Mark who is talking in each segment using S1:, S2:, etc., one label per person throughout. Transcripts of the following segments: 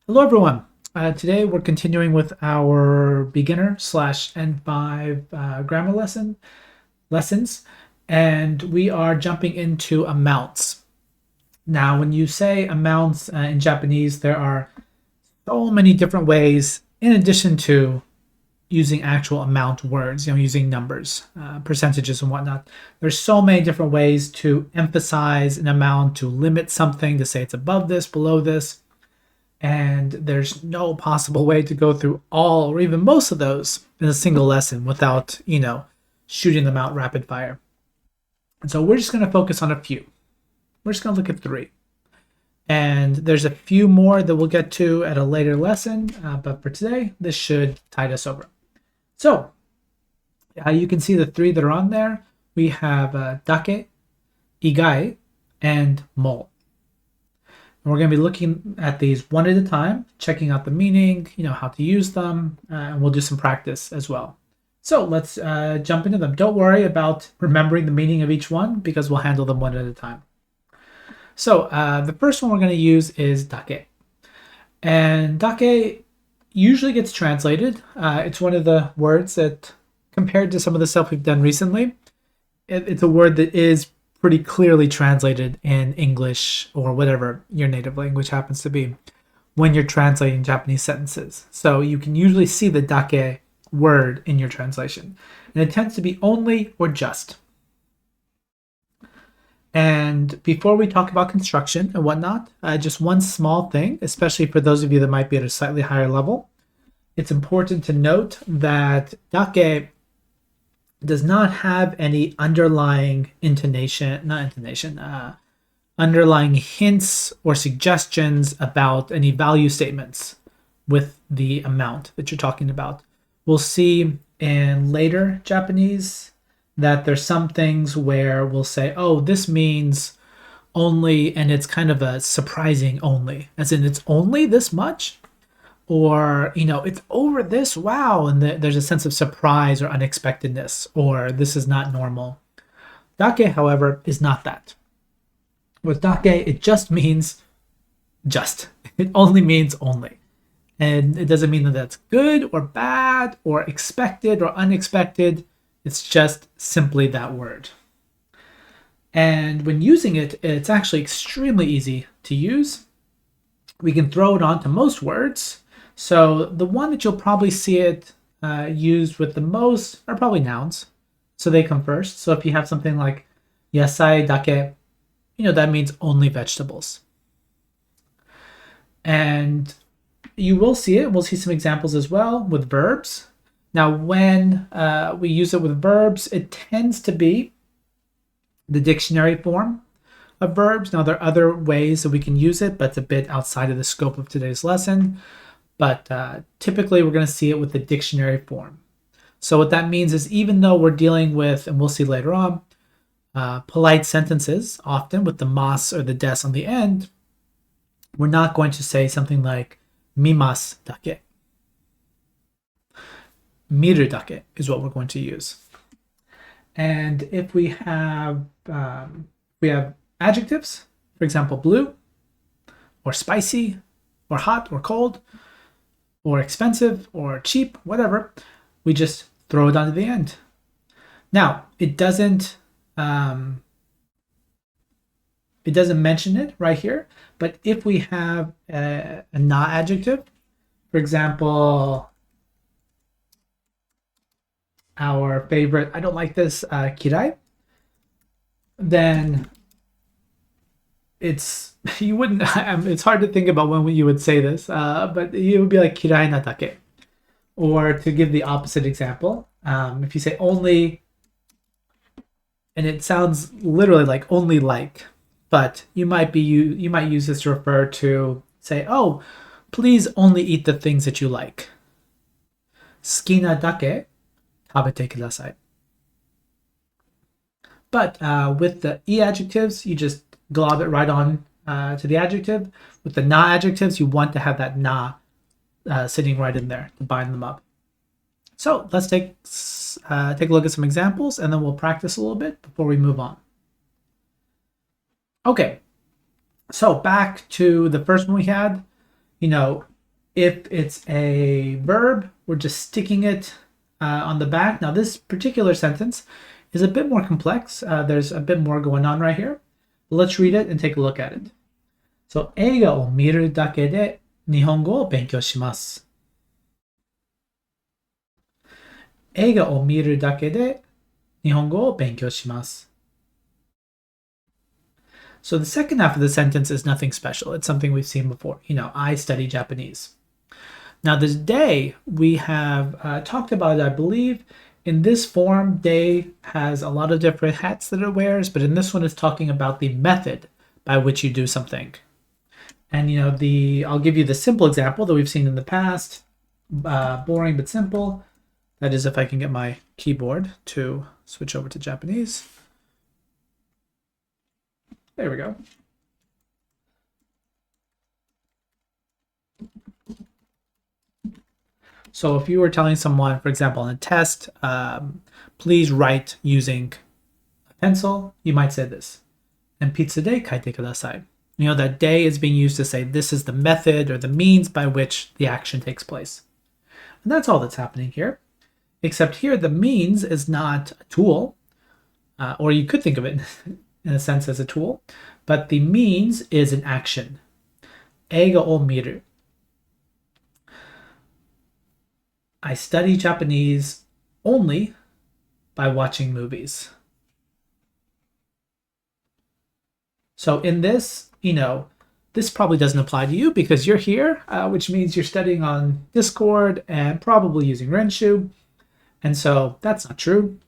S1: Hello, everyone. Today we're continuing with our beginner slash N5 grammar lessons, and we are jumping into amounts. Now, when you say amounts in Japanese, there are so many different ways, in addition to using actual amount words, using numbers, percentages, and whatnot. There's so many different ways to emphasize an amount, to limit something, to say it's above this, below this, and there's no possible way to go through all or even most of those in a single lesson without, shooting them out rapid fire. And so we're just going to focus on a few. We're just going to look at three. And there's a few more that we'll get to at a later lesson, but for today, this should tide us over. So you can see the three that are on there. We have dake, igai, and mo. And we're going to be looking at these one at a time, checking out the meaning, how to use them, and we'll do some practice as well. So let's jump into them. Don't worry about remembering the meaning of each one because we'll handle them one at a time. So the first one we're going to use is dake. And dake usually gets translated. It's one of the words that, compared to some of the stuff we've done recently, it's a word that is pretty clearly translated in English or whatever your native language happens to be when you're translating Japanese sentences. So you can usually see the dake word in your translation. And it tends to be only or just. And before we talk about construction and whatnot, just one small thing, especially for those of you that might be at a slightly higher level, it's important to note that dake does not have any underlying underlying hints or suggestions about any value statements with the amount that you're talking about. We'll see in later Japanese that there's some things where we'll say, oh, this means only, and it's kind of a surprising only, as in it's only this much, or it's over this, wow, and there's a sense of surprise or unexpectedness, or this is not normal. Dake, however, is not that. With dake, it just means just. It only means only. And it doesn't mean that that's good or bad or expected or unexpected. It's just simply that word. And when using it, it's actually extremely easy to use. We can throw it onto most words. So the one that you'll probably see it used with the most are probably nouns. So they come first. So if you have something like yasai dake, that means only vegetables. And you will see it. We'll see some examples as well with verbs. Now, when we use it with verbs, it tends to be the dictionary form of verbs. Now, there are other ways that we can use it, but it's a bit outside of the scope of today's lesson. But typically we're going to see it with the dictionary form. So what that means is even though we're dealing with, and we'll see later on, polite sentences, often with the mas or the des on the end, we're not going to say something like mimasu dake. Miru dake is what we're going to use. And if we have adjectives, for example, blue, or spicy, or hot, or cold, or expensive, or cheap, whatever, we just throw it onto the end. Now, it doesn't mention it right here, but if we have a na adjective, for example, our favorite, I don't like this, kirai, then you wouldn't, it's hard to think about when you would say this, but it would be like kirai na dake. Or to give the opposite example, if you say only, and it sounds literally like only like, but you might use this to refer to, say, oh, please only eat the things that you like. Skina dake tabete kudasai. But with the e adjectives, you just glob it right on to the adjective. With the na adjectives, you want to have that na sitting right in there to bind them up. So let's take a look at some examples, and then we'll practice a little bit before we move on. Okay, so back to the first one we had. If it's a verb, we're just sticking it on the back. Now, this particular sentence is a bit more complex. There's a bit more going on right here. Let's read it and take a look at it. So, 映画を見るだけで日本語を勉強します。映画を見るだけで日本語を勉強します。So the second half of the sentence is nothing special. It's something we've seen before. I study Japanese. Now, this day, we have talked about it, I believe. In this form, day has a lot of different hats that it wears, but in this one, it's talking about the method by which you do something. And, I'll give you the simple example that we've seen in the past. Boring but simple. That is if I can get my keyboard to switch over to Japanese. There we go. So if you were telling someone, for example, in a test, please write using a pencil, you might say this. And pizza de kaite kudasai. That day is being used to say this is the method or the means by which the action takes place. And that's all that's happening here. Except here, the means is not a tool, or you could think of it in a sense as a tool, but the means is an action. Eiga o miru. I study Japanese only by watching movies. So in this, this probably doesn't apply to you because you're here, which means you're studying on Discord and probably using Renshu. And so that's not true.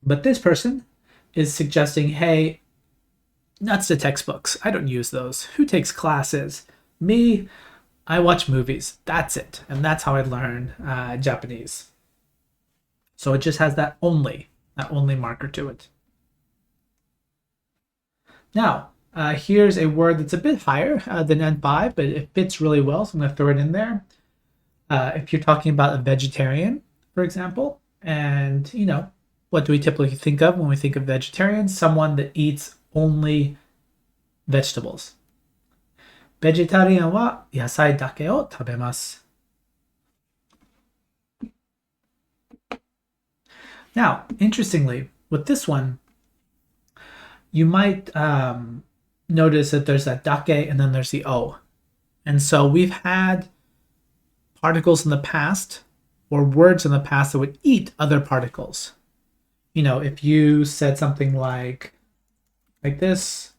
S1: But this person is suggesting, hey, nuts to textbooks. I don't use those. Who takes classes? Me, I watch movies. That's it. And that's how I learn Japanese. So it just has that only marker to it. Now, here's a word that's a bit higher than N5, but it fits really well, so I'm going to throw it in there. If you're talking about a vegetarian, for example, and, what do we typically think of when we think of vegetarian? Someone that eats only vegetables. Vegetarian wa yasai dake o tabemasu. Now, interestingly, with this one, you might notice that there's that dake and then there's the o. And so we've had particles in the past or words in the past that would eat other particles. If you said something like this,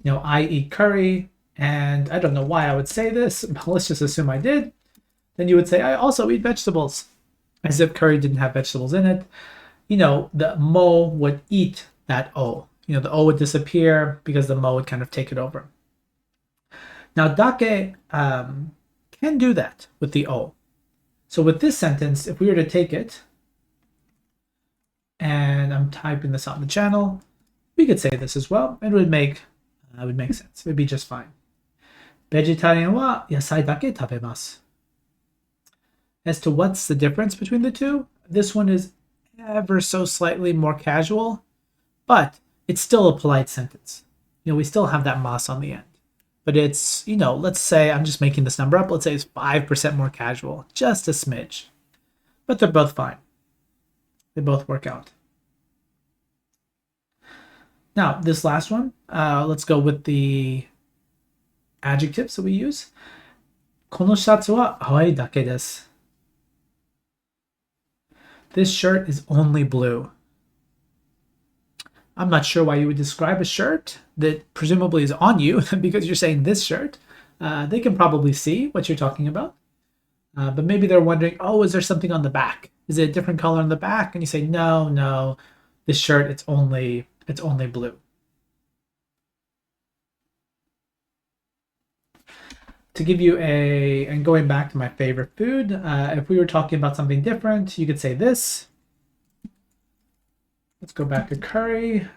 S1: I eat curry, and I don't know why I would say this, but let's just assume I did. Then you would say, I also eat vegetables, as if curry didn't have vegetables in it. The mo would eat that o. The o would disappear because the mo would kind of take it over. Now, dake can do that with the o. So with this sentence, if we were to take it, and I'm typing this on the channel, we could say this as well, and it would make sense. It would be just fine. Vegetarian wa yasai dake tabemasu. As to what's the difference between the two, this one is ever so slightly more casual, but it's still a polite sentence. We still have that mas on the end. But it's, let's say, I'm just making this number up, let's say it's 5% more casual, just a smidge. But they're both fine. They both work out. Now, this last one, let's go with the adjectives that we use. このシャツは青いだけです. This shirt is only blue. I'm not sure why you would describe a shirt that presumably is on you because you're saying this shirt. They can probably see what you're talking about. But maybe they're wondering, is there something on the back? Is it a different color on the back? And you say, no, this shirt, it's only blue. To give you and going back to my favorite food, if we were talking about something different, you could say this. Let's go back to curry.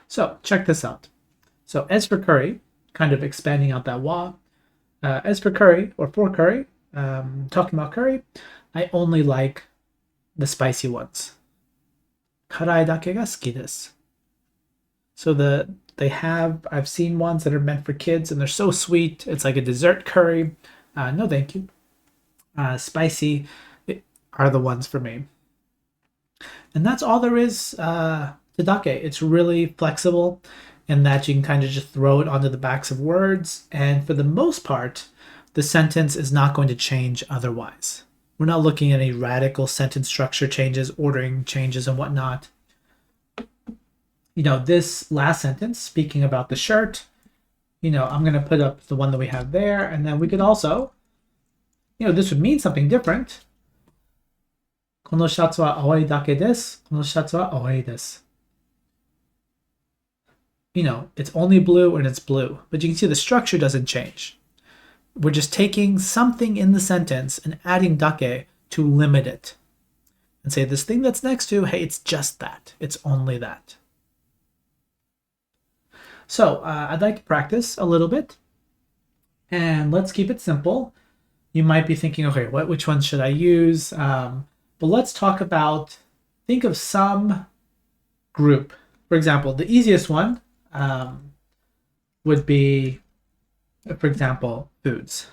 S1: So check this out. So as for curry, kind of expanding out that wa. As for curry, or for curry, talking about curry, I only like the spicy ones. Karai dake ga suki desu. So I've seen ones that are meant for kids and they're so sweet. It's like a dessert curry. No, thank you. Spicy are the ones for me. And that's all there is to dake. It's really flexible in that you can kind of just throw it onto the backs of words. And for the most part, the sentence is not going to change otherwise. We're not looking at any radical sentence structure changes, ordering changes, and whatnot. This last sentence, speaking about the shirt, I'm going to put up the one that we have there. And then we could also, this would mean something different. このシャツは青いだけです。このシャツは青いです。It's only blue and it's blue. But you can see the structure doesn't change. We're just taking something in the sentence and adding dake to limit it. And say this thing that's next to, hey, it's just that. It's only that. So I'd like to practice a little bit. And let's keep it simple. You might be thinking, okay, which one should I use? But let's talk about, think of some group. For example, the easiest one would be, for example, foods.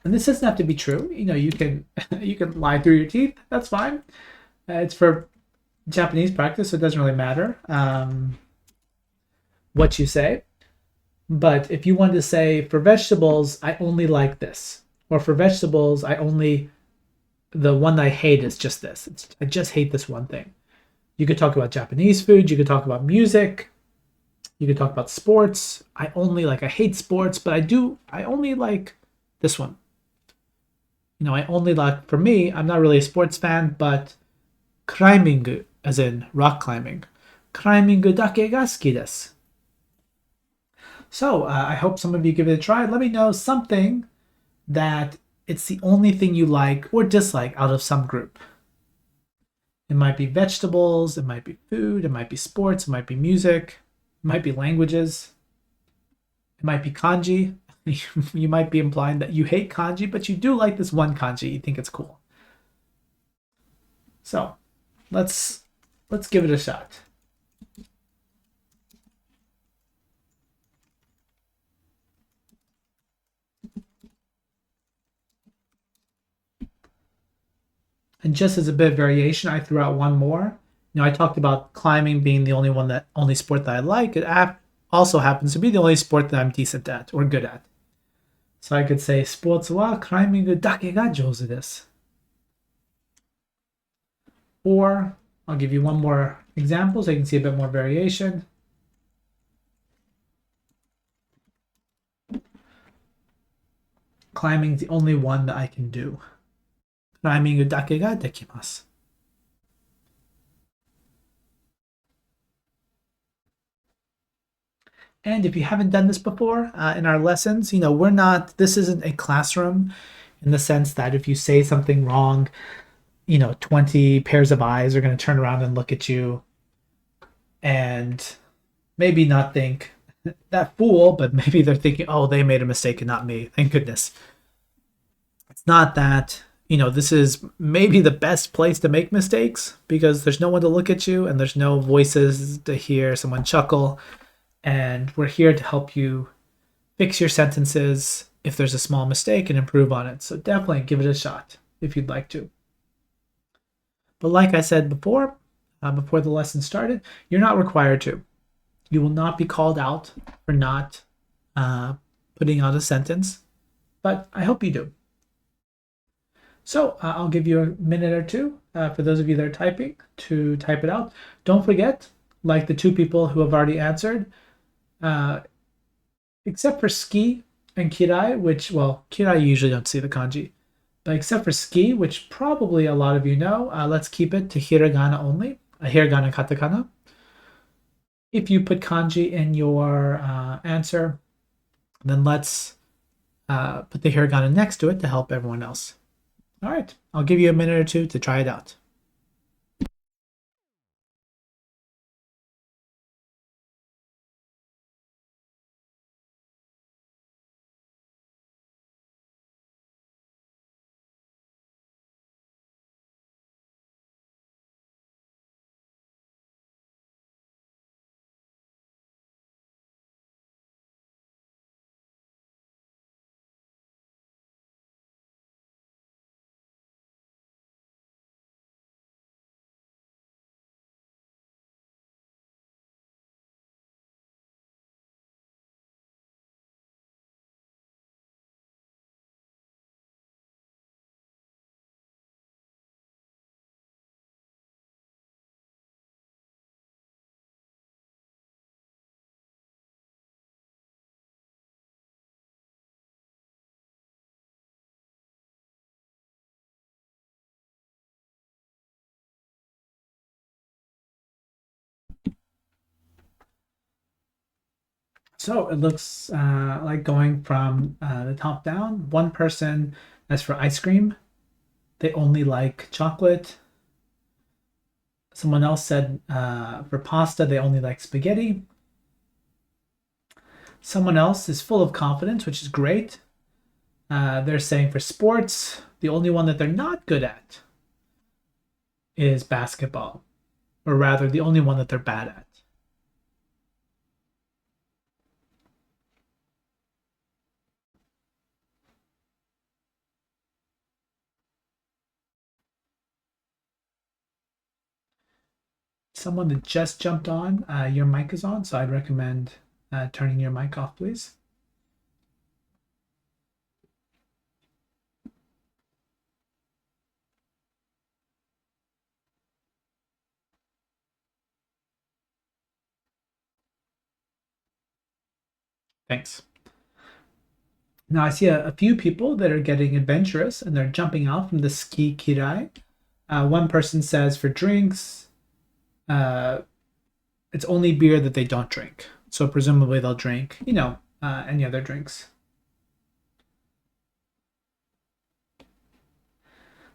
S1: And this doesn't have to be true. You can you can lie through your teeth. That's fine. It's for Japanese practice, so it doesn't really matter what you say. But if you want to say, for vegetables, I only like this. Or for vegetables, the one I hate is just this. I just hate this one thing. You could talk about Japanese food. You could talk about music. You could talk about sports. I hate sports, but I only like this one. I only like, for me, I'm not really a sports fan, but climbing, as in rock climbing. Climbing dake ga suki desu. So I hope some of you give it a try. Let me know something that it's the only thing you like or dislike out of some group. It might be vegetables, it might be food, it might be sports, it might be music, it might be languages, it might be kanji. You might be implying that you hate kanji, but you do like this one kanji. You think it's cool. So let's give it a shot. And just as a bit of variation, I threw out one more. I talked about climbing being the only sport that I like. It also happens to be the only sport that I'm decent at or good at. So I could say, スポーツはクライミングだけが上手です. Or I'll give you one more example so you can see a bit more variation. Climbing's the only one that I can do. クライミングだけができます. And if you haven't done this before in our lessons, this isn't a classroom in the sense that if you say something wrong, 20 pairs of eyes are going to turn around and look at you and maybe not think that fool, but maybe they're thinking, oh, they made a mistake and not me. Thank goodness. It's not that. This is maybe the best place to make mistakes because there's no one to look at you and there's no voices to hear someone chuckle. And we're here to help you fix your sentences if there's a small mistake and improve on it. So definitely give it a shot if you'd like to. But like I said before the lesson started, you're not required to. You will not be called out for not putting out a sentence, but I hope you do. So I'll give you a minute or two for those of you that are typing to type it out. Don't forget, like the two people who have already answered, except for ski and kirai, kirai you usually don't see the kanji, but except for ski, which probably a lot of you know, let's keep it to hiragana only, hiragana katakana. If you put kanji in your answer, then let's put the hiragana next to it to help everyone else. All right, I'll give you a minute or two to try it out. So it looks like going from the top down. One person, as for ice cream, they only like chocolate. Someone else said for pasta, they only like spaghetti. Someone else is full of confidence, which is great. They're saying for sports, the only one that they're not good at is basketball, or rather, the only one that they're bad at. Someone that just jumped on, your mic is on, so I'd recommend turning your mic off, please. Thanks. Now I see a few people that are getting adventurous and they're jumping out from the ski kirai. One person says for drinks, it's only beer that they don't drink. So presumably they'll drink, any other drinks.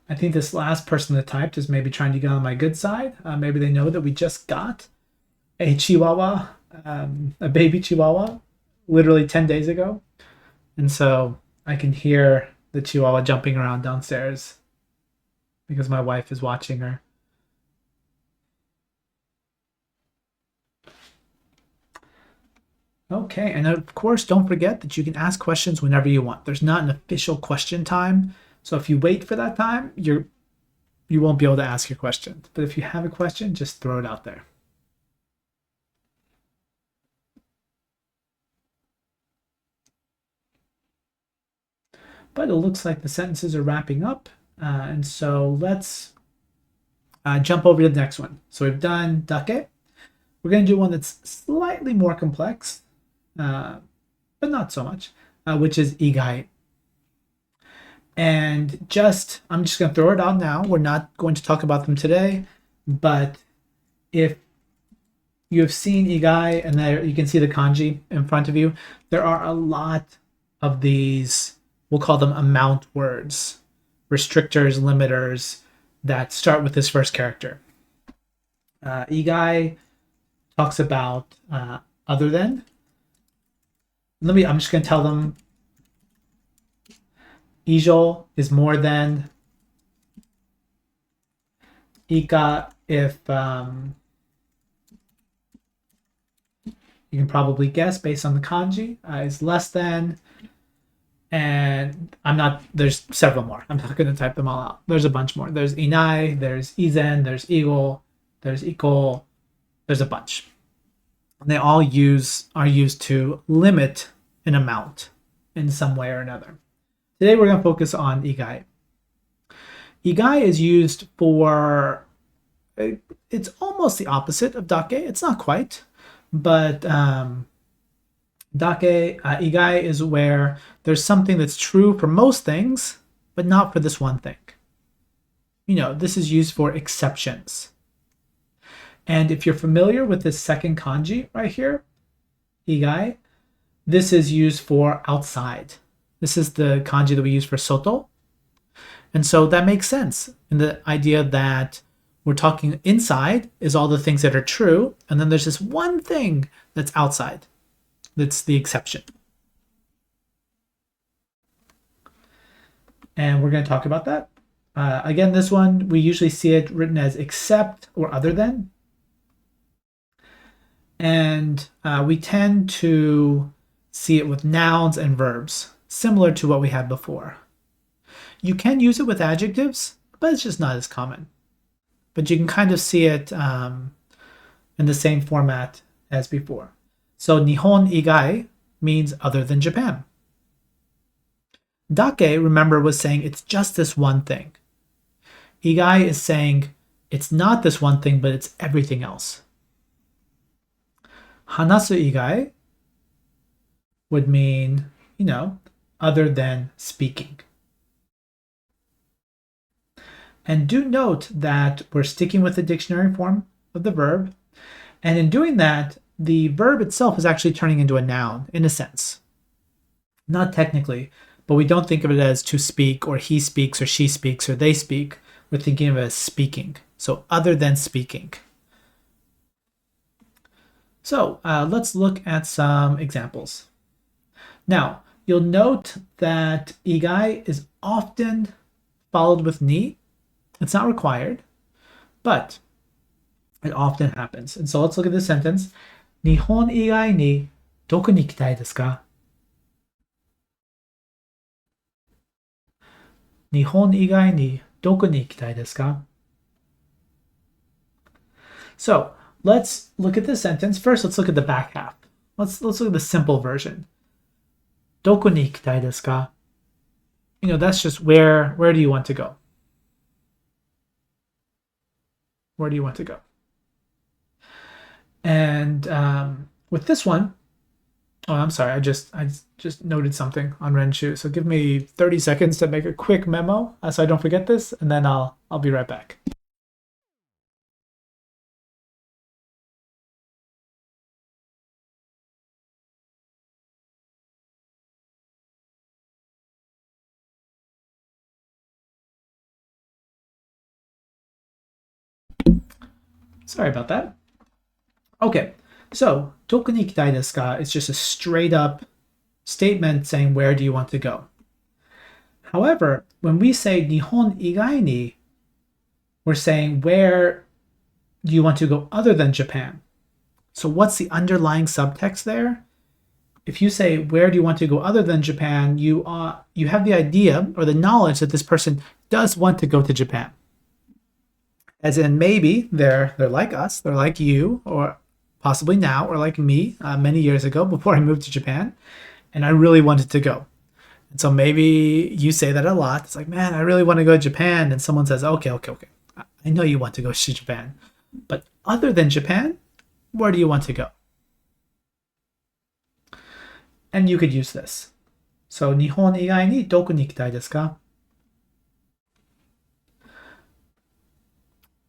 S1: I think this last person that typed is maybe trying to get on my good side. Maybe they know that we just got a Chihuahua, a baby Chihuahua, literally 10 days ago. And so I can hear the Chihuahua jumping around downstairs because my wife is watching her. Okay, and of course, don't forget that you can ask questions whenever you want. There's not an official question time, so if you wait for that time, you won't be able to ask your question. But if you have a question, just throw it out there. But it looks like the sentences are wrapping up, and so let's jump over to the next one. So we've done dake. We're going to do one that's slightly more complex, but not so much, which is igai. And I'm just going to throw it out now. We're not going to talk about them today, but if you have seen igai and there you can see the kanji in front of you, there are a lot of these, we'll call them amount words, restrictors, limiters that start with this first character. Igai talks about other than. I'm just going to tell them ijo is more than. Ika, if you can probably guess based on the kanji, is less than. And there's several more. I'm not going to type them all out. There's a bunch more. There's inai, there's izen, there's igo, there's iko, there's a bunch. And they all are used to limit an amount in some way or another. Today we're going to focus on igai. Igai is used for, it's almost the opposite of dake. It's not quite, but igai is where there's something that's true for most things, but not for this one thing. This is used for exceptions. And if you're familiar with this second kanji right here, igai, this is used for outside. This is the kanji that we use for soto. And so that makes sense in the idea that we're talking inside is all the things that are true, and then there's this one thing that's outside. That's the exception. And we're going to talk about that. Again, this one, we usually see it written as except or other than. And we tend to see it with nouns and verbs, similar to what we had before. You can use it with adjectives, but it's just not as common. But you can kind of see it in the same format as before. So Nihon igai means other than Japan. Dake, remember, was saying it's just this one thing. Igai is saying it's not this one thing, but it's everything else. Hanasu igai would mean, other than speaking. And do note that we're sticking with the dictionary form of the verb. And in doing that, the verb itself is actually turning into a noun in a sense. Not technically, but we don't think of it as to speak or he speaks or she speaks or they speak. We're thinking of it as speaking. So other than speaking. So let's look at some examples. Now, you'll note that igai is often followed with ni. It's not required, but it often happens. And so let's look at this sentence. 日本以外にどこに行きたいですか? 日本以外にどこに行きたいですか? So let's look at this sentence. First, let's look at the back half. Let's look at the simple version. どこに行きたいですか? That's just where do you want to go? Where do you want to go? And with this one, oh, I'm sorry. I just noted something on Renshu. So give me 30 seconds to make a quick memo so I don't forget this, and then I'll be right back. Sorry about that. Okay, so どこに行きたいですか is just a straight up statement saying where do you want to go. However, when we say 日本以外に, we're saying where do you want to go other than Japan? So what's the underlying subtext there? If you say where do you want to go other than Japan, you have the idea or the knowledge that this person does want to go to Japan. As in maybe they're like us, they're like you, or possibly now, or like me many years ago before I moved to Japan, and I really wanted to go. And so maybe you say that a lot. It's like, man, I really want to go to Japan. And someone says, okay. I know you want to go to Japan. But other than Japan, where do you want to go? And you could use this. So, 日本以外にどこに行きたいですか?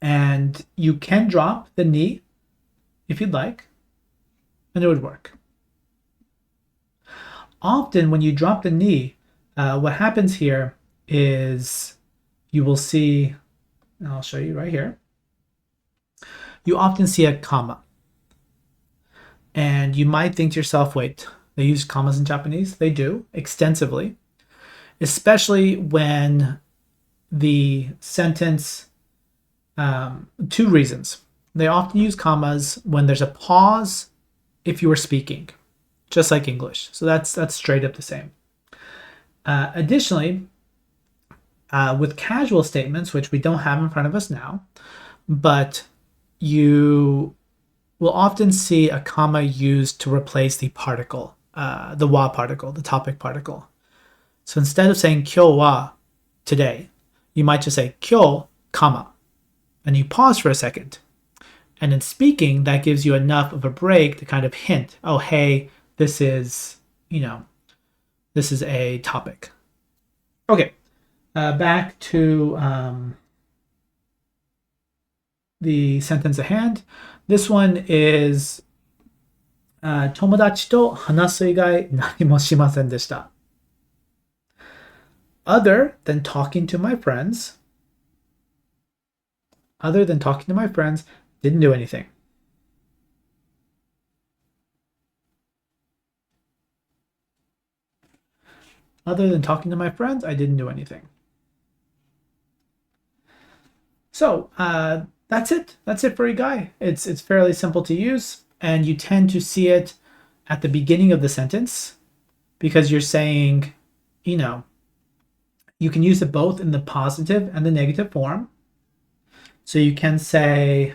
S1: And you can drop the ni if you'd like, and it would work. Often when you drop the ni, what happens here is you will see, and I'll show you right here, you often see a comma. And you might think to yourself, wait, they use commas in Japanese? They do, extensively, especially when the sentence, two reasons. They often use commas when there's a pause if you were speaking, just like English. So that's straight up the same. Additionally, with casual statements, which we don't have in front of us now, but you will often see a comma used to replace the particle, the wa particle, the topic particle. So instead of saying 今日は today, you might just say 今日, comma, and you pause for a second. And in speaking, that gives you enough of a break to kind of hint, oh, hey, this is a topic. Okay, back to the sentence at hand. This one is 友達と話す以外何もしませんでした. Other than talking to my friends, didn't do anything. Other than talking to my friends, I didn't do anything. So that's it. That's it for igai. It's fairly simple to use, and you tend to see it at the beginning of the sentence because you're saying, you can use it both in the positive and the negative form. So you can say,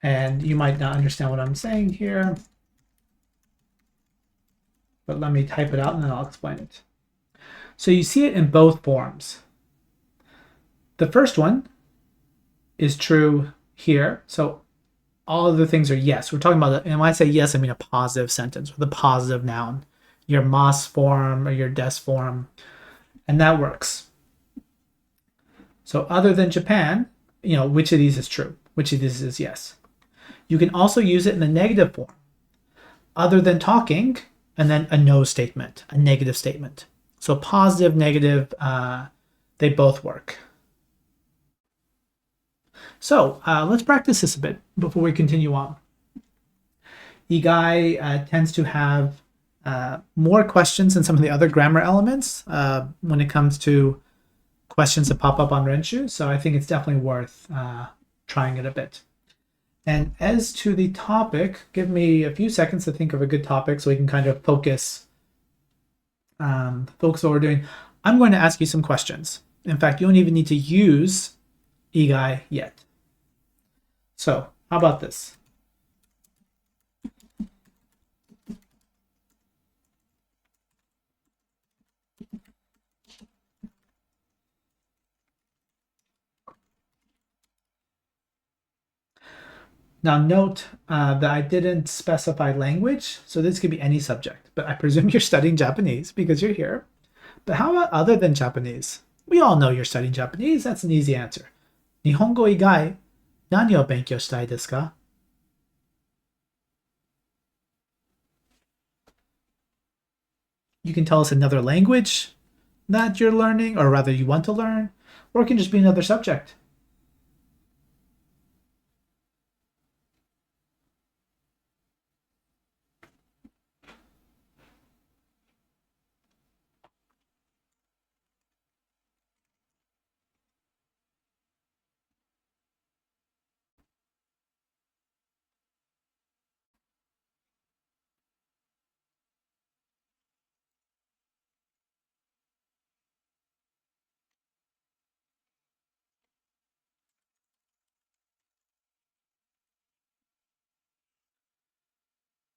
S1: and you might not understand what I'm saying here, but let me type it out and then I'll explain it. So you see it in both forms. The first one is true here. So all of the things are yes. We're talking about, and when I say yes, I mean a positive sentence with a positive noun, your mas form or your des form, and that works. So other than Japan, which of these is true? Which of these is yes? You can also use it in the negative form. Other than talking, and then a no statement, a negative statement. So positive, negative, they both work. So let's practice this a bit before we continue on. Igai tends to have more questions than some of the other grammar elements when it comes to questions that pop up on Renshu. So I think it's definitely worth trying it a bit. And as to the topic, give me a few seconds to think of a good topic so we can kind of focus what we're doing. I'm going to ask you some questions. In fact, you don't even need to use Igai yet. So how about this? Now note that I didn't specify language, so this could be any subject, but I presume you're studying Japanese because you're here. But how about other than Japanese? We all know you're studying Japanese. That's an easy answer. Nihongo igai, nani o benkyou shitai desu ka? You can tell us another language that you're learning, or rather you want to learn, or it can just be another subject.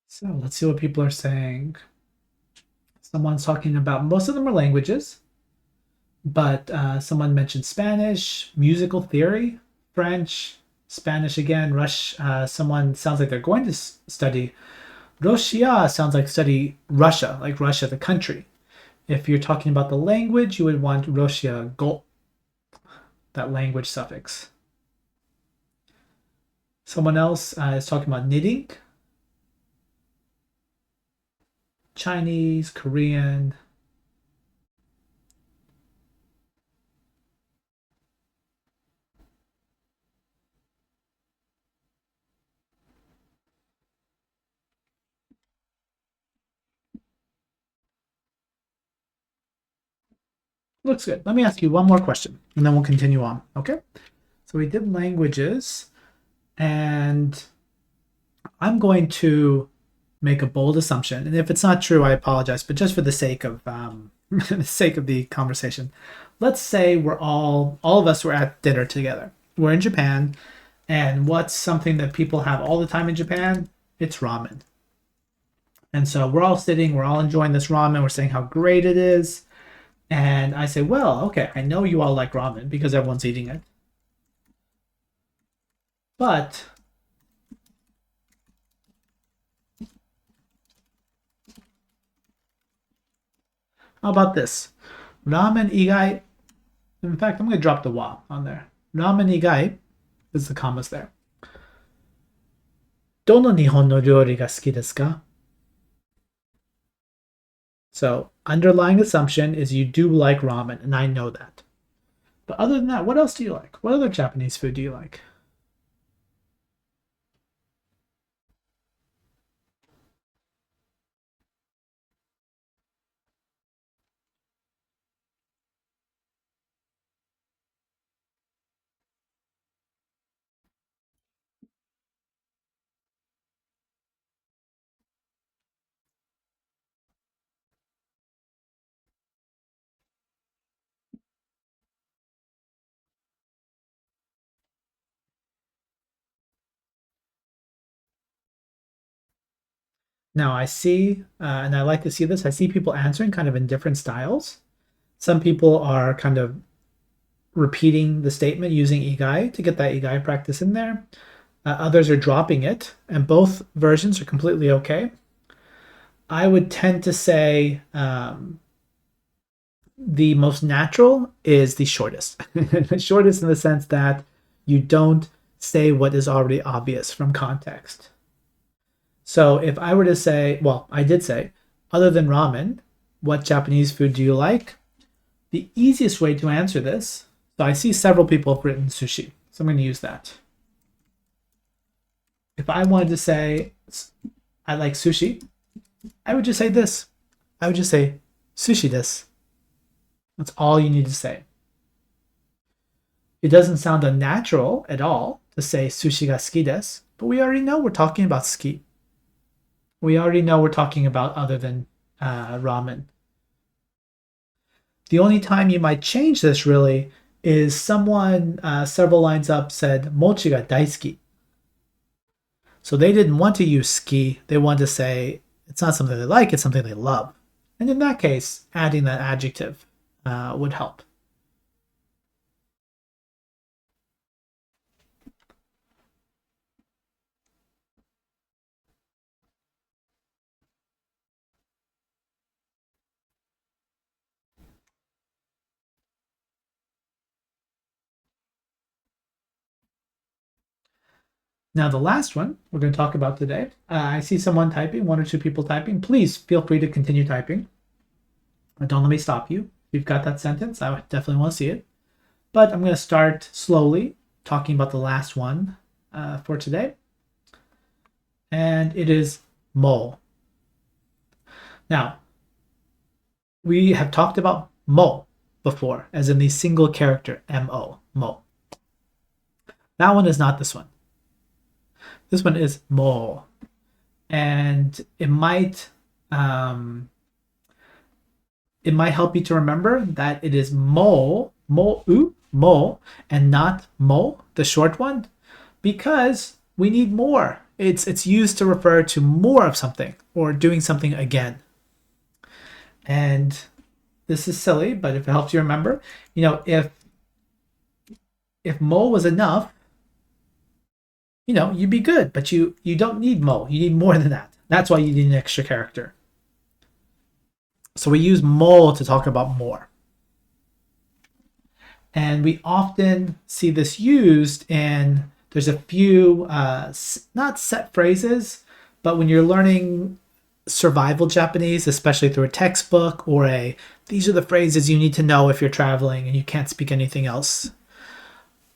S1: So let's see what people are saying. Someone's talking about, most of them are languages, but someone mentioned Spanish, musical theory, French, Spanish again, someone sounds like they're going to study. Russia sounds like study Russia, like Russia, the country. If you're talking about the language, you would want Russia go, that language suffix. Someone else is talking about knitting. Chinese, Korean. Looks good. Let me ask you one more question and then we'll continue on. Okay. So we did languages and I'm going to make a bold assumption. And if it's not true, I apologize, but just for the sake of the sake of the conversation, let's say we're all of us were at dinner together. We're in Japan, and what's something that people have all the time in Japan? It's ramen. And so we're all sitting, we're all enjoying this ramen, we're saying how great it is. And I say, well, okay, I know you all like ramen because everyone's eating it. But how about this? Ramen igai. In fact, I'm going to drop the wa on there. Ramen igai is the commas there. Dono nihon no ryori ga suki desu ka? So, underlying assumption is you do like ramen, and I know that. But other than that, what else do you like? What other Japanese food do you like? Now I see, and I like to see this, I see people answering kind of in different styles. Some people are kind of repeating the statement using igai to get that igai practice in there. Others are dropping it, and both versions are completely okay. I would tend to say the most natural is the shortest. The shortest in the sense that you don't say what is already obvious from context. So if I were to say, well, I did say, other than ramen, what Japanese food do you like? The easiest way to answer this, so I see several people have written sushi, so I'm going to use that. If I wanted to say I like sushi, I would just say this. I would just say sushi desu. That's all you need to say. It doesn't sound unnatural at all to say sushi ga suki desu, but we already know we're talking about suki. We already know we're talking about other than ramen. The only time you might change this really is someone several lines up said mochi ga daisuki. So they didn't want to use ski. They wanted to say it's not something they like, it's something they love. And in that case, adding that adjective would help. Now, the last one we're going to talk about today, I see someone typing, one or two people typing. Please feel free to continue typing. Don't let me stop you. If you've got that sentence, I definitely want to see it. But I'm going to start slowly talking about the last one for today. And it is mo. Now, we have talked about mo before, as in the single character mo, mo. That one is not this one. This one is mo, and it might help you to remember that it is mo, mo, and not mo, the short one, because we need more. It's used to refer to more of something or doing something again. And this is silly, but if it helps you remember, if mo was enough, you'd be good, but you don't need mo. You need more than that. That's why you need an extra character. So we use mo to talk about more. And we often see this used in, there's a few, not set phrases, but when you're learning survival Japanese, especially through a textbook or these are the phrases you need to know if you're traveling and you can't speak anything else,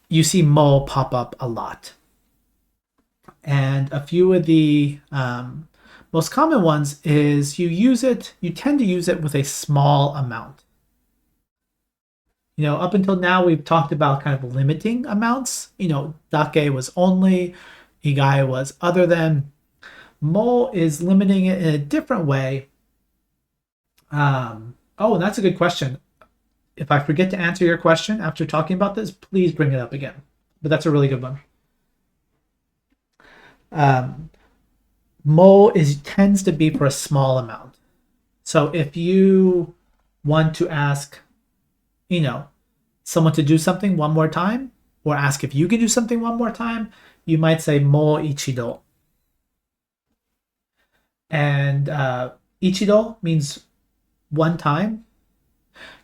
S1: you see mo pop up a lot. And a few of the most common ones is you tend to use it with a small amount. Up until now, we've talked about kind of limiting amounts. Dake was only, igai was other than. Mo is limiting it in a different way. And that's a good question. If I forget to answer your question after talking about this, please bring it up again. But that's a really good one. Mo tends to be for a small amount. So if you want to ask, someone to do something one more time, or ask if you can do something one more time, you might say mo ichido. And ichido means one time.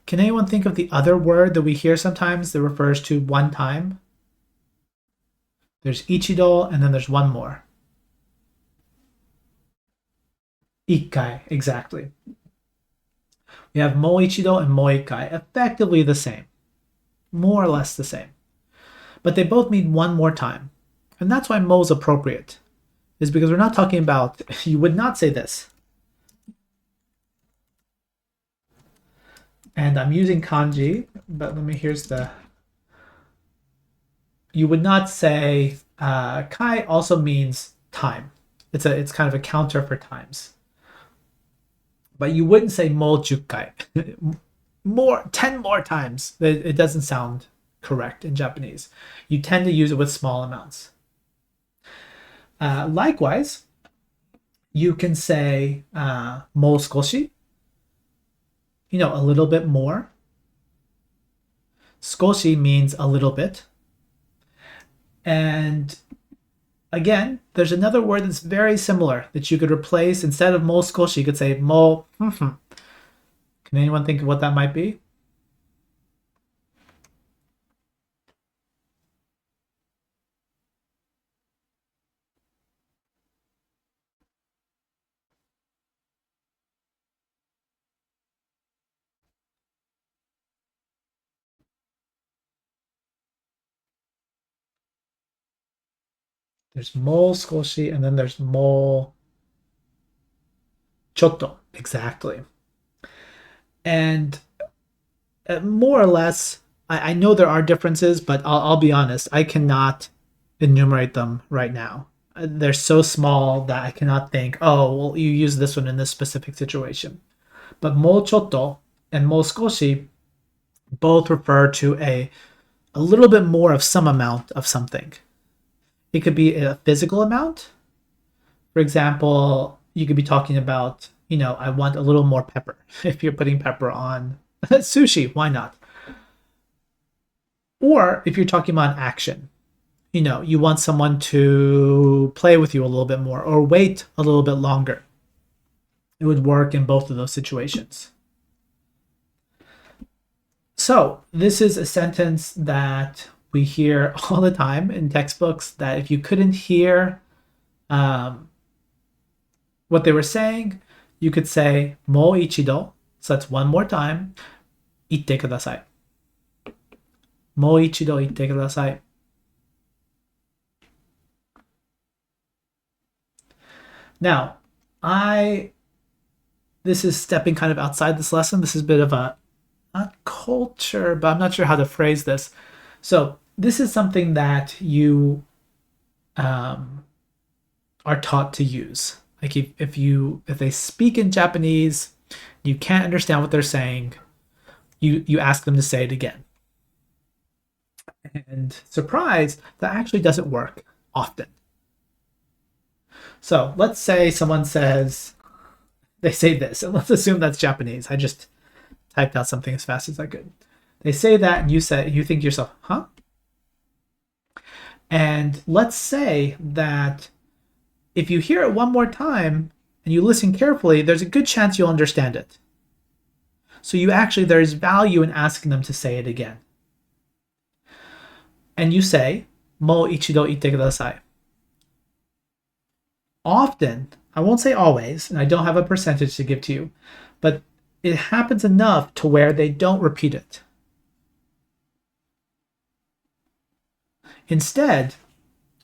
S1: Can anyone think of the other word that we hear sometimes that refers to one time? There's ichido, and then there's one more. Ikkai, exactly. We have mo ichido and mo ikkai, effectively the same, more or less the same. But they both mean one more time. And that's why mo is appropriate, is because we're not talking about, you would not say this. And I'm using kanji, but you would not say, kai also means time. It's kind of a counter for times. But you wouldn't say mo jukai. 10 more times. It doesn't sound correct in Japanese. You tend to use it with small amounts. Likewise, you can say mo skoshi, a little bit more. Skoshi means a little bit. And Again, there's another word that's very similar that you could replace. Instead of mo skoshi, you could say mo. Can anyone think of what that might be? There's mo skoshi, and then there's mo chotto. Exactly. And more or less, I know there are differences, but I'll be honest, I cannot enumerate them right now. They're so small that I cannot think, oh, well, you use this one in this specific situation. But mo chotto and mo skoshi both refer to a little bit more of some amount of something. It could be a physical amount. For example, you could be talking about, I want a little more pepper. If you're putting pepper on sushi, why not? Or if you're talking about action, you want someone to play with you a little bit more or wait a little bit longer. It would work in both of those situations. So this is a sentence that we hear all the time in textbooks, that if you couldn't hear what they were saying, you could say mo ichido, so that's one more time, itte kudasai. Mo ichido itte kudasai. Now, this is stepping kind of outside this lesson. This is a bit of a, not culture, but I'm not sure how to phrase this. So this is something that you are taught to use. Like if they speak in Japanese, you can't understand what they're saying, you ask them to say it again. And surprise, that actually doesn't work often. So let's say someone says, they say this, and let's assume that's Japanese. I just typed out something as fast as I could. They say that, and you think to yourself, huh? And let's say that if you hear it one more time and you listen carefully, there's a good chance you'll understand it. So there's value in asking them to say it again. And you say, mo ichido itte kudasai. Often, I won't say always, and I don't have a percentage to give to you, but it happens enough to where they don't repeat it. Instead,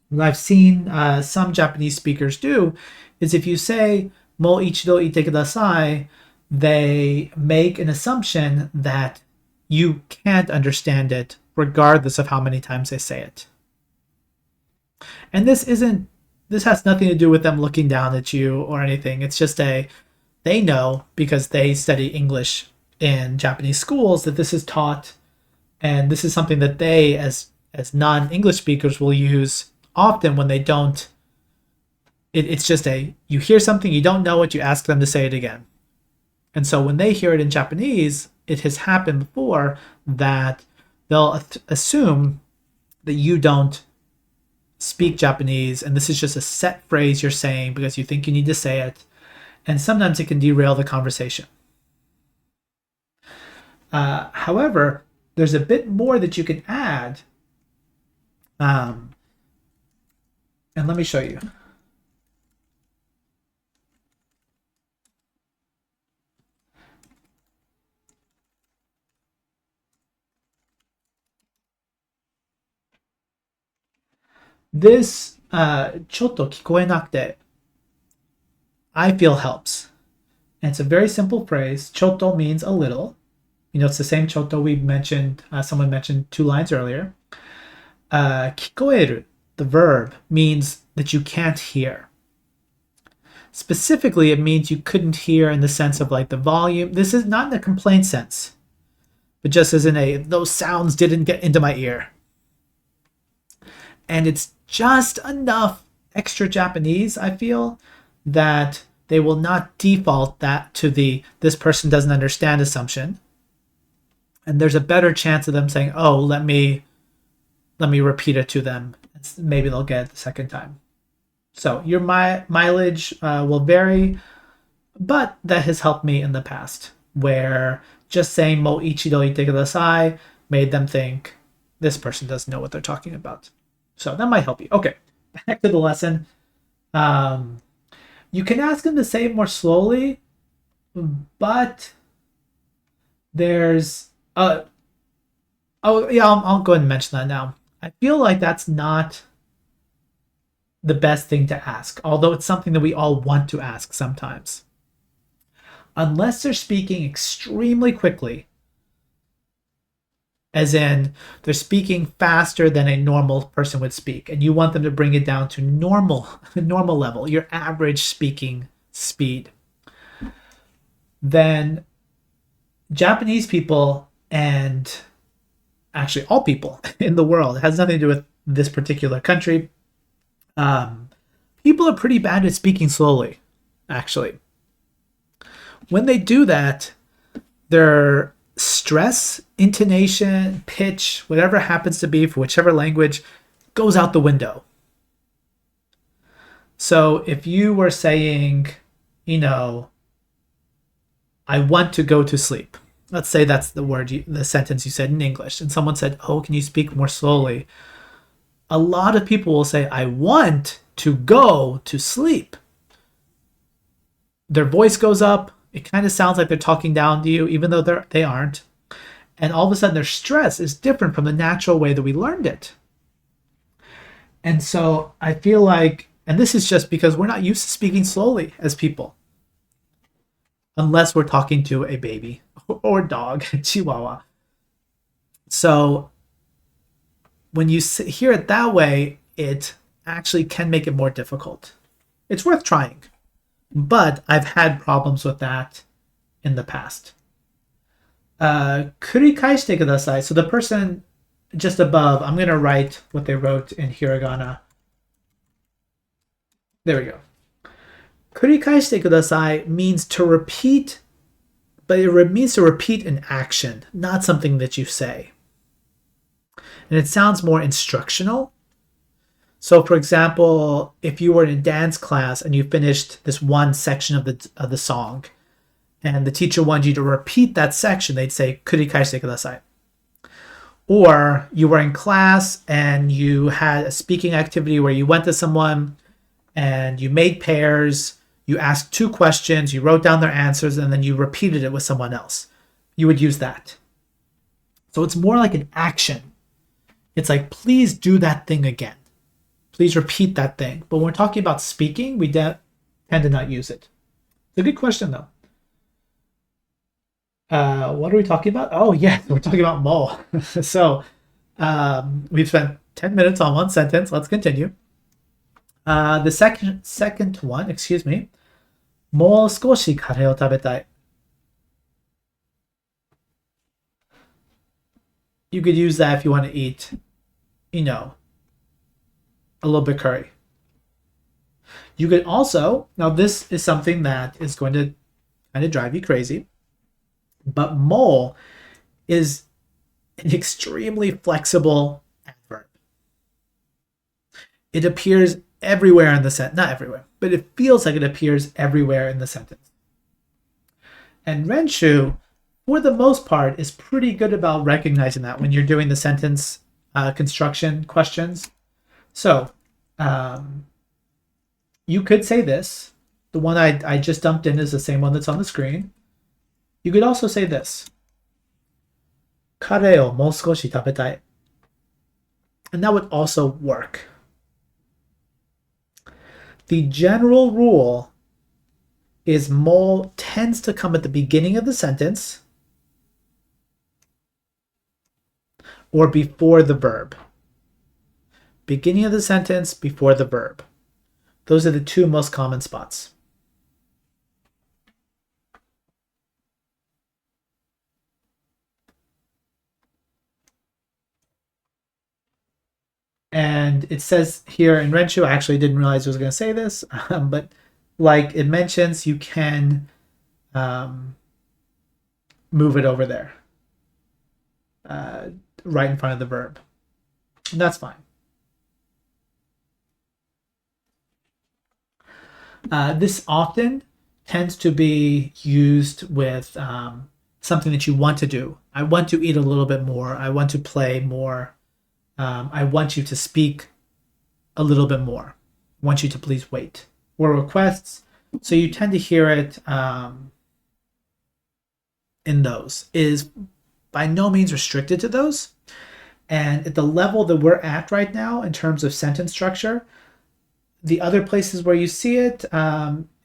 S1: what I've seen some Japanese speakers do is if you say mo ichido itte kudasai, they make an assumption that you can't understand it regardless of how many times they say it. And this has nothing to do with them looking down at you or anything. It's just they know, because they study English in Japanese schools, that this is taught, and this is something that they, as non-English speakers, will use often when they don't. It's just you hear something, you don't know it, you ask them to say it again. And so when they hear it in Japanese, it has happened before that they'll assume that you don't speak Japanese, and this is just a set phrase you're saying because you think you need to say it, and sometimes it can derail the conversation. However, there's a bit more that you can add, and let me show you. This ちょっと聞こえなくて I feel helps. And it's a very simple phrase. Choto means a little. It's the same choto we mentioned, someone mentioned 2 lines earlier. Kikoeru, the verb, means that you can't hear. Specifically, it means you couldn't hear in the sense of like the volume. This is not in a complaint sense, but just as in those sounds didn't get into my ear. And it's just enough extra Japanese, I feel, that they will not default that to this person doesn't understand assumption. And there's a better chance of them saying, oh, let me repeat it to them. Maybe they'll get it the second time. So your mileage will vary, but that has helped me in the past, where just saying mo ichido ite kudasai made them think this person doesn't know what they're talking about. So that might help you. Okay, back to the lesson. Um, you can ask them to say it more slowly, but there's oh yeah, I'll go ahead and mention that now. I feel like that's not the best thing to ask, although it's something that we all want to ask sometimes. Unless they're speaking extremely quickly, as in they're speaking faster than a normal person would speak, and you want them to bring it down to normal level, your average speaking speed, then Japanese people, and actually all people in the world, it has nothing to do with this particular country, people are pretty bad at speaking slowly, actually. When they do that, their stress, intonation, pitch, whatever happens to be for whichever language, goes out the window. So if you were saying, I want to go to sleep. Let's say that's the sentence you said in English, and someone said, oh, can you speak more slowly? A lot of people will say, I want to go to sleep. Their voice goes up. It kind of sounds like they're talking down to you, even though they aren't. And all of a sudden, their stress is different from the natural way that we learned it. And so I feel like, and this is just because we're not used to speaking slowly as people, unless we're talking to a baby or dog, Chihuahua. So when you hear it that way, it actually can make it more difficult. It's worth trying, but I've had problems with that in the past. 繰り返してください. So the person just above, I'm going to write what they wrote in hiragana. There we go. 繰り返してください means to repeat, but it means to repeat an action, not something that you say. And it sounds more instructional. So for example, if you were in a dance class and you finished this one section of the song, and the teacher wanted you to repeat that section, they'd say, 繰り返してください. Or you were in class and you had a speaking activity where you went to someone and you made pairs, you asked 2 questions, you wrote down their answers, and then you repeated it with someone else. You would use that. So it's more like an action. It's like, please do that thing again. Please repeat that thing. But when we're talking about speaking, we tend to not use it. It's a good question, though. What are we talking about? Oh, yeah, we're talking about mo. So we've spent 10 minutes on one sentence. Let's continue. The second one, excuse me. もう少しカレーを食べたい. You could use that if you want to eat, a little bit curry. You could also, now this is something that is going to kind of drive you crazy, but mo is an extremely flexible adverb. It appears everywhere in the sentence, not everywhere, but it feels like it appears everywhere in the sentence. And Renshu, for the most part, is pretty good about recognizing that when you're doing the sentence construction questions. So you could say this. The one I just dumped in is the same one that's on the screen. You could also say this. カレーをもう少し食べたい. And that would also work. The general rule is mo tends to come at the beginning of the sentence or before the verb. Beginning of the sentence, before the verb. Those are the 2 most common spots. And it says here in Renshu, I actually didn't realize I was going to say this, but like it mentions, you can move it over there, right in front of the verb. And that's fine. This often tends to be used with something that you want to do. I want to eat a little bit more. I want to play more. I want you to speak a little bit more. I want you to please wait. Or requests. So you tend to hear it in those. Is by no means restricted to those. And at the level that we're at right now in terms of sentence structure, the other places where you see it,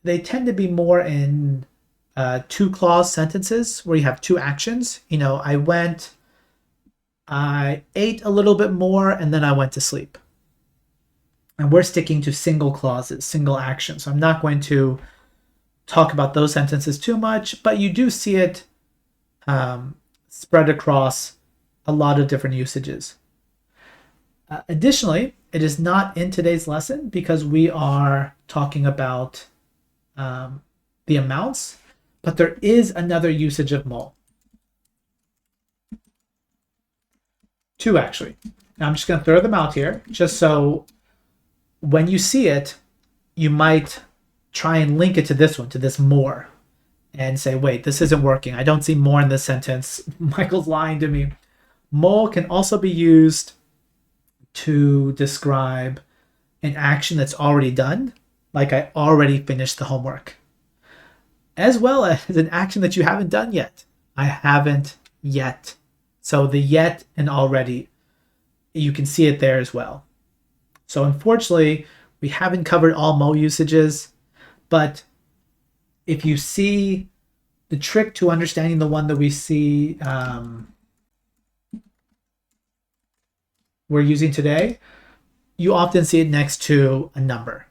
S1: they tend to be more in two clause sentences where you have two actions. You know, I went, I ate a little bit more, and then I went to sleep. And we're sticking to single clauses, single actions. So I'm not going to talk about those sentences too much, but you do see it spread across a lot of different usages. Additionally, it is not in today's lesson because we are talking about the amounts, but there is another usage of mo. Two, actually. Now I'm just going to throw them out here just so when you see it, you might try and link it to this one, to this more, and say, wait, this isn't working. I don't see more in this sentence. Michael's lying to me. Mo can also be used to describe an action that's already done, like I already finished the homework, as well as an action that you haven't done yet. I haven't yet. So the yet and already, you can see it there as well. So unfortunately, we haven't covered all mo usages, but if you see the trick to understanding the one that we see we're using today, you often see it next to a number.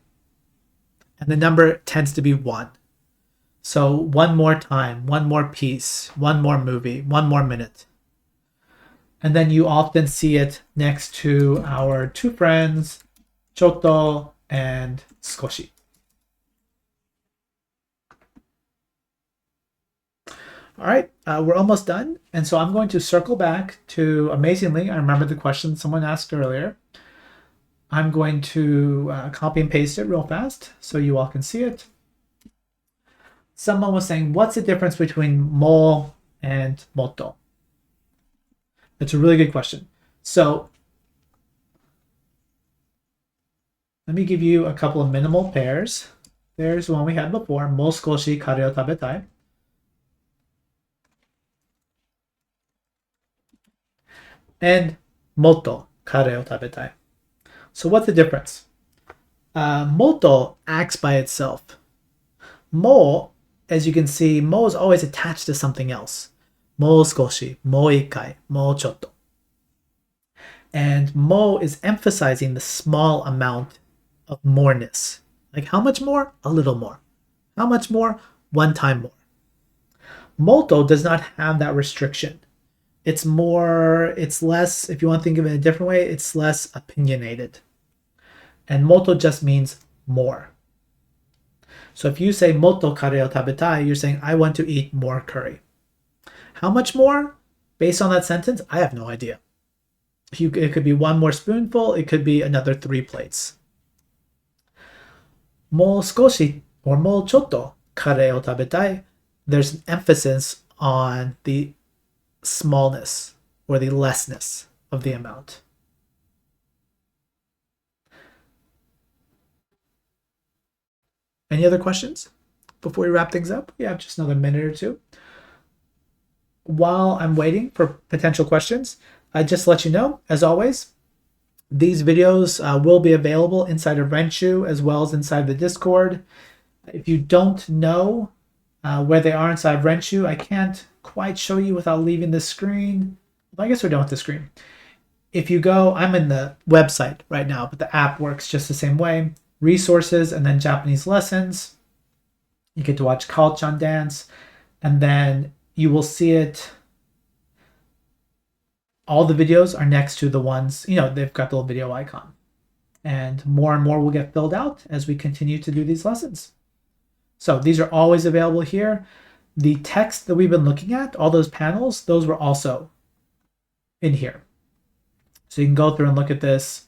S1: And the number tends to be 1. So one more time, one more piece, one more movie, one more minute. And then you often see it next to our two friends, Choto and Skoshi. All right, we're almost done. And so I'm going to circle back to, amazingly, I remember the question someone asked earlier. I'm going to copy and paste it real fast so you all can see it. Someone was saying, what's the difference between mo and moto? That's a really good question. So let me give you a couple of minimal pairs. There's one we had before, mo skoshi kare o tabetai. And moto kare o tabetai. So what's the difference? Moto acts by itself. Mo, as you can see, mo is always attached to something else. Mo skoshi, mo ikai, mo chotto. And mo is emphasizing the small amount of moreness. Like how much more? A little more. How much more? One time more. Moto does not have that restriction. It's less, if you want to think of it in a different way, it's less opinionated. And moto just means more. So if you say moto kare o tabetai, you're saying I want to eat more curry. How much more? Based on that sentence, I have no idea. It could be one more spoonful, it could be another 3 plates. Mo skoshi or mo chotto kare o tabetai, there's an emphasis on the smallness or the lessness of the amount. Any other questions before we wrap things up? We have just another minute or two. While I'm waiting for potential questions, I just let you know, as always, these videos will be available inside of Renshu as well as inside the Discord. If you don't know where they are inside of Renshu, I can't quite show you without leaving the screen. Well, I guess we're done with the screen. If you go, I'm in the website right now, but the app works just the same way. Resources and then Japanese lessons. You get to watch Kao-chan dance, and then you will see it. All the videos are next to the ones, they've got the little video icon. And more will get filled out as we continue to do these lessons. So these are always available here. The text that we've been looking at, all those panels, those were also in here. So you can go through and look at this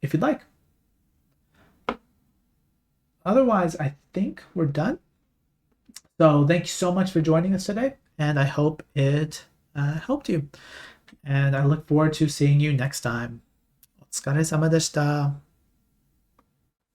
S1: if you'd like. otherwise, I think we're done. So thank you so much for joining us today, and I hope it helped you. And I look forward to seeing you next time. お疲れ様でした。